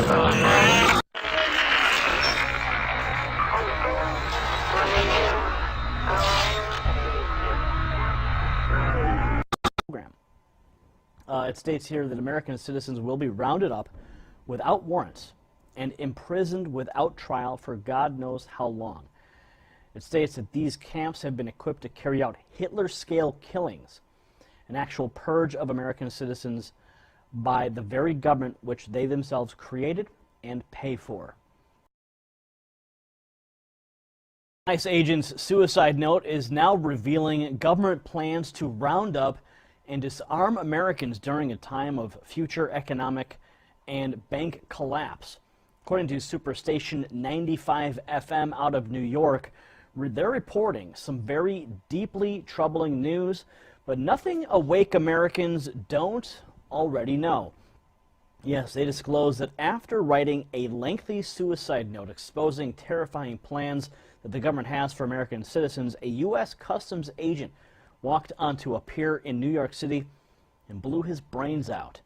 Program. It states here that American citizens will be rounded up without warrants and imprisoned without trial for God knows how long. It states that these camps have been equipped to carry out Hitler-scale killings, an actual purge of American citizens by the very government which they themselves created and pay for. ICE agent's suicide note is now revealing government plans to round up and disarm Americans during a time of future economic and bank collapse. According to Superstation 95 FM out of New York, they're reporting some very deeply troubling news, but nothing awake Americans don't already know. Yes, they disclose that after writing a lengthy suicide note exposing terrifying plans that the government has for American citizens, a U.S. Customs agent walked onto a pier in New York City and blew his brains out.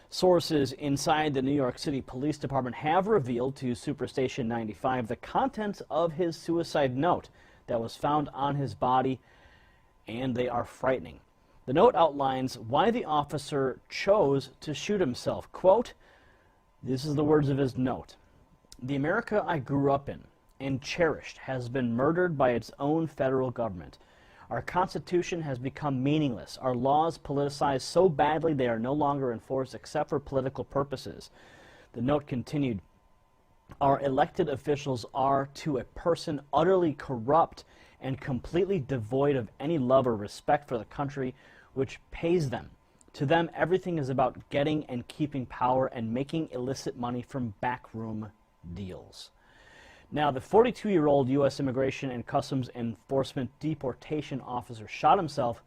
Sources inside the New York City Police Department have revealed to Superstation 95 the contents of his suicide note that was found on his body, and they are frightening. The note outlines why the officer chose to shoot himself. Quote, this is the words of his note: "The America I grew up in and cherished has been murdered by its own federal government. Our Constitution has become meaningless. Our laws politicized so badly they are no longer enforced except for political purposes." The note continued, "Our elected officials are, to a person, utterly corrupt and completely devoid of any love or respect for the country which pays them. To them, everything is about getting and keeping power and making illicit money from backroom deals." Now, the 42-year-old U.S. Immigration and Customs Enforcement deportation officer shot himself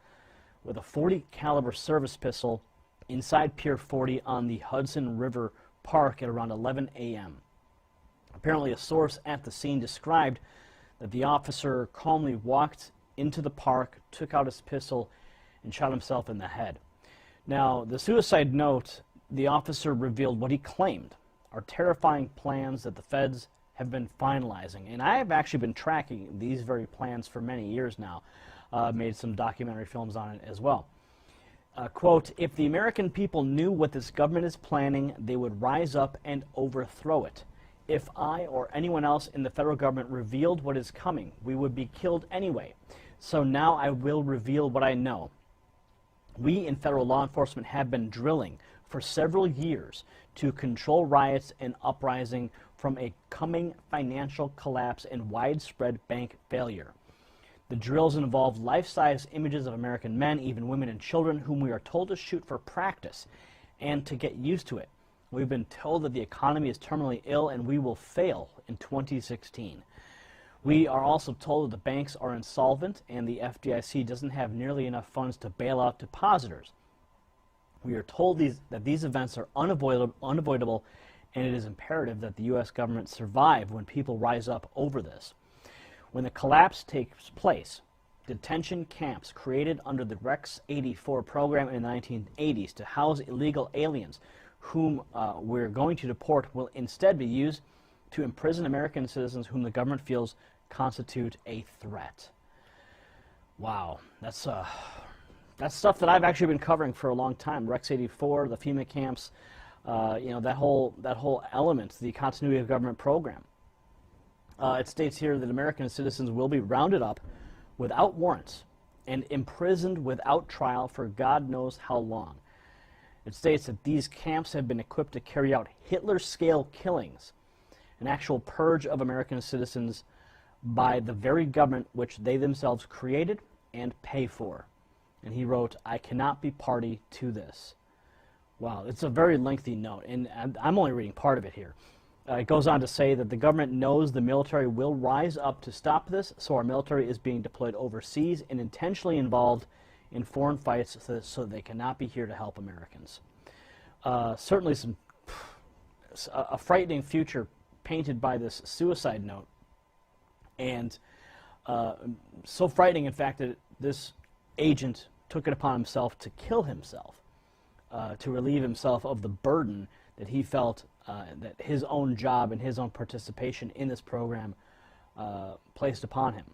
with a .40 caliber service pistol inside Pier 40 on the Hudson River Park at around 11 a.m. Apparently, a source at the scene described that the officer calmly walked into the park, took out his pistol, and shot himself in the head. Now, the suicide note, the officer revealed what he claimed are terrifying plans that the feds have been finalizing. And I have actually been tracking these very plans for many years now. Made some documentary films on it as well. Quote, "If the American people knew what this government is planning, they would rise up and overthrow it. If I or anyone else in the federal government revealed what is coming, we would be killed anyway. So now I will reveal what I know. We in federal law enforcement have been drilling for several years to control riots and uprising from a coming financial collapse and widespread bank failure. The drills involve life-size images of American men, even women and children, whom we are told to shoot for practice and to get used to it. We've been told that the economy is terminally ill and we will fail in 2016. We are also told that the banks are insolvent and the FDIC doesn't have nearly enough funds to bail out depositors. We are told that these events are unavoidable, and it is imperative that the U.S. government survive when people rise up over this. When the collapse takes place, detention camps created under the Rex 84 program in the 1980s to house illegal aliens whom we're going to deport will instead be used to imprison American citizens whom the government feels constitute a threat." Wow, that's stuff that I've actually been covering for a long time. Rex 84, the FEMA camps, you know, that whole element, the continuity of government program. It states here that American citizens will be rounded up without warrants and imprisoned without trial for God knows how long. It states that these camps have been equipped to carry out Hitler-scale killings, an actual purge of American citizens by the very government which they themselves created and pay for. And he wrote, "I cannot be party to this." Wow, it's a very lengthy note, and I'm only reading part of it here. It goes on to say that the government knows the military will rise up to stop this, so our military is being deployed overseas and intentionally involved in foreign fights so they cannot be here to help Americans. Certainly a frightening future painted by this suicide note, and so frightening, in fact, that this agent took it upon himself to kill himself, to relieve himself of the burden that he felt that his own job and his own participation in this program placed upon him.